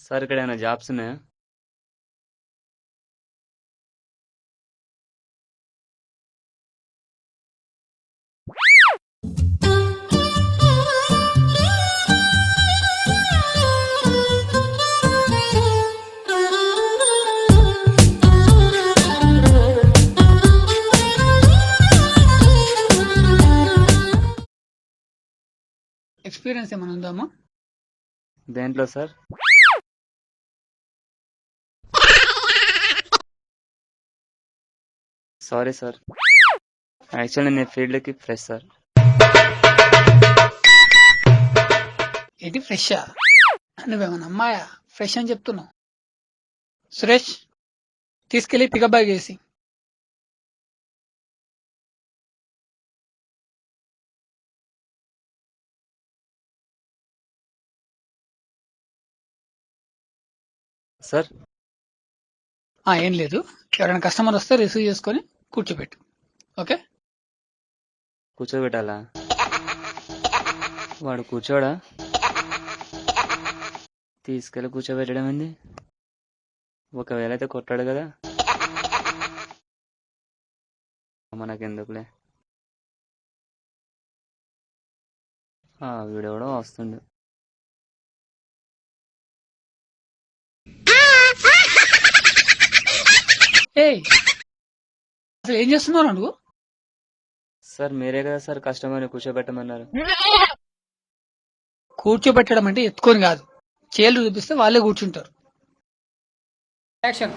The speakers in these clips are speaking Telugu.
సార్ ఇక్కడ ఏమైనా జాబ్స్ ఉన్నాయా? ఎక్స్పీరియన్స్ ఏమైనా ఉందామా? దేంట్లో సార్? సారీ సార్, యాక్చువల్లీ నేను ఫీల్డ్కి ఫ్రెష్ సార్. ఏంటి ఫ్రెషా? నువ్వేమన్నా అమ్మాయా ఫ్రెష్ అని చెప్తున్నావు? సురేష్, తీసుకెళ్లి పికప్ బ్యాగ్ వేసి. సార్ ఏం లేదు, ఎవరైనా కస్టమర్ వస్తే రిసీవ్ చేసుకొని కూర్చోబెట్టు. ఓకే, కూర్చోబెట్టాలా? వాడు కూర్చోడా? తీసుకెళ్ళి కూర్చోబెట్టడం ఏంది? ఒకవేళ అయితే కొట్టాడు కదా, మనకెందుకులే. వీడెవడో వస్తుండు. ఏయ్, అసలు ఏం చేస్తున్నావు నువ్వు? సార్ మీరే కదా సార్ కస్టమర్ని కూర్చోబెట్టమన్నారు. కూర్చోబెట్టడం అంటే ఎత్తుకొని కాదు, చేలు చూపిస్తే వాళ్ళే కూర్చుంటారు. యాక్షన్.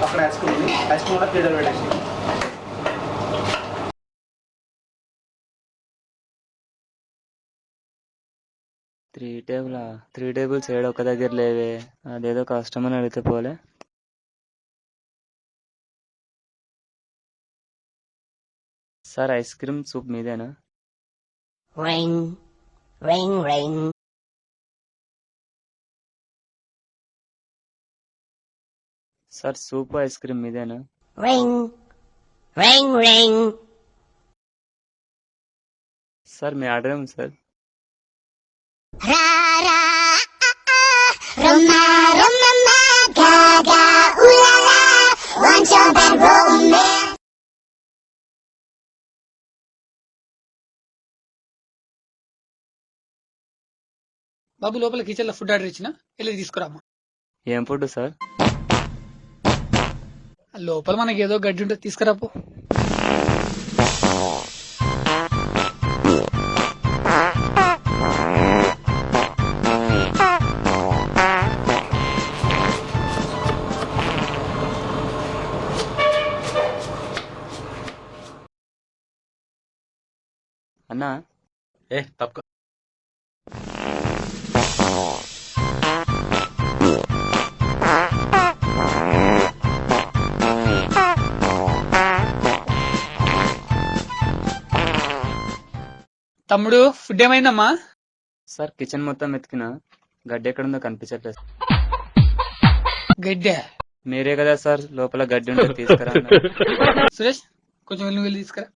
అక్కడ ఐస్ క్రీమ్ ఉంది, ఐస్ క్రీమ్ కూడా 3 పెట్టేసి. 3 టేబుల్ 3 టేబుల్స్ ఏడ ఒక దగ్గర లేవే. అదేదో కస్టమర్ అడిగితే పోలే. సార్ ఐస్ క్రీమ్ సూప్ మీదేనా? Ring, ring, ring. Sir soup ice cream మీదేనా? Ring, ring, ring. సార్ మీ ఆర్డర్ ఏమి sir? Ra, ra, rumma, rumma, ma, ga, ga, ooh la la. Want your bed romance? బాబు, లోపల కిచెన్ లో ఫుడ్ ఆర్డర్ ఇచ్చిన, వెళ్ళి తీసుకురామ్మా. ఏం ఫుడ్ సార్? లోపల మనకి ఏదో గడ్డి ఉంటుంది, తీసుకురాపో. అన్నా తప్ప తమ్ముడు, ఫుడ్ ఏమైందమ్మా? సార్ కిచెన్ మొత్తం వెతికినా, గడ్డి ఎక్కడుందో కనిపించట్లేదు. గడ్డే? మీరే కదా సార్ లోపల గడ్డి ఉంటే తీసుకురా అన్నారు. సురేష్, కొంచెం వెళ్ళి తీసుకురా.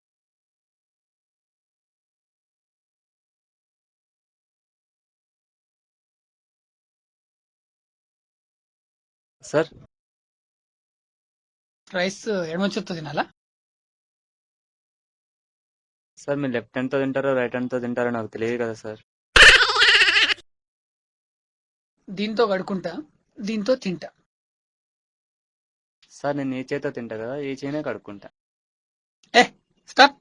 సార్ రైస్ ఎడమ చేత్తో తినాలా? సార్ మీరు లెఫ్ట్ హ్యాండ్తో తింటారో రైట్ హ్యాండ్తో తింటారో నాకు తెలియదు కదా సార్. దీంతో కడుకుంటా, దీంతో తింటా. సార్ నేను ఈ చేతితో తింటా కదా, ఈ చేనే కడుక్కుంటా. స్టాప్.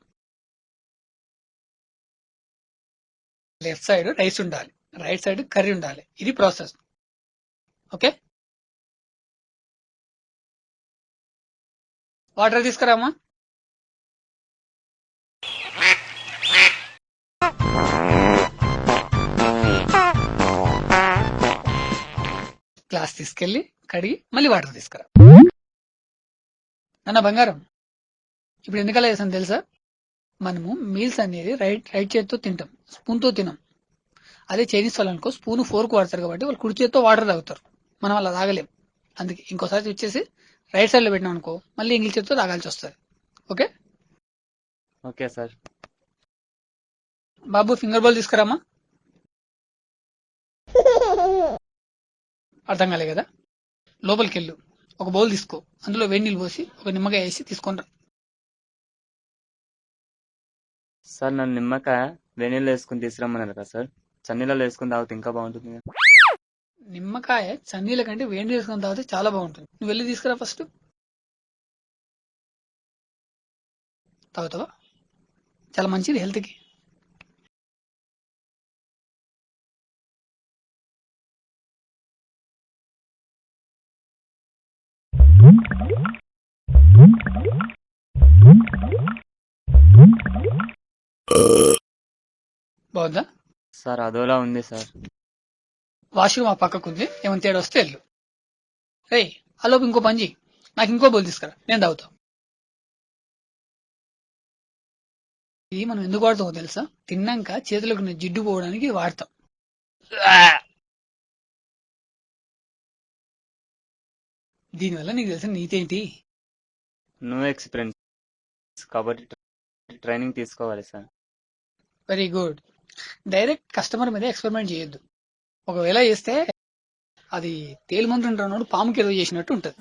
లెఫ్ట్ సైడ్ రైస్ ఉండాలి, రైట్ సైడ్ కర్రీ ఉండాలి. ఇది ప్రాసెస్. ఓకే, వాటర్ తీసుకురామా. గ్లాస్ తీసుకెళ్లి కడిగి మళ్ళీ వాటర్ తీసుకురా. నాన్న బంగారం, ఇప్పుడు ఎందుకలా చేసాను తెలుసా? మనము మీల్స్ అనేది రైట్ చేతితో తింటాం, స్పూన్ తో తినం. అదే చైనీస్ వాళ్ళు అనుకో, స్పూన్ ఫోర్క్ వాడతారు కాబట్టి వాళ్ళు కుడి చేతితో వాటర్ తాగుతారు, మనం అలా తాగలేం. అందుకే ఇంకోసారి వచ్చేసి రైట్ సైడ్ లో పెట్టినాం అనుకో, మళ్ళీ ఇంగ్లీష్ చేతితో తాగాల్సి వస్తుంది. Okay okay sir. బాబు, ఫింగర్ బౌల్ తీసుకురామా. అర్థం కాలే కదా, లోపలికి వెళ్ళు, ఒక బౌల్ తీసుకో, అందులో వేడి నీళ్ళు పోసి ఒక నిమ్మకాయ వేసి తీసుకొని రా. సార్ నన్ను నిమ్మకాయ వెనీళ్ళు వేసుకుని తీసుకురమ్మన్నారు కదా సార్, చన్నీళ్ళలో వేసుకుని తాగితే ఇంకా బాగుంటుంది కదా. నిమ్మకాయ చన్నీళ్ళ కంటే వేడి నీళ్ళు వేసుకొని తాగితే చాలా బాగుంటుంది. నువ్వు వెళ్ళి తీసుకురా ఫస్ట్. తాగుతావా? చాలా మంచిది హెల్త్కి. బాగుందా? సార్ అదోలా ఉంది సార్. వాష్రూమ్ ఆ పక్కకు ఉంది, ఏమైనా తేడా వస్తే వెళ్ళు. రే, ఆలోపు ఇంకో పని చెయ్యి, నాకు ఇంకో బౌల్ తీసుకురా, నేను తాగుతా. ఇది మనం ఎందుకు వాడతామో తెలుసా? తిన్నాక చేతులకు ఉన్న జిడ్డు పోవడానికి ఇది వాడతాం. దీనివల్ల నీకు తెలిసిన నీతేంటి? నో ఎక్స్పీరియన్స్ కాబట్టి ట్రైనింగ్ తీసుకోవాలి sir. Very good. Direct customer మీద ఎక్స్పెరిమెంట్ చేయొద్దు. ఒకవేళ చేస్తే అది తేలిమంత్రం రానోడు పాముకి ఏదో చేసినట్టు ఉంటది.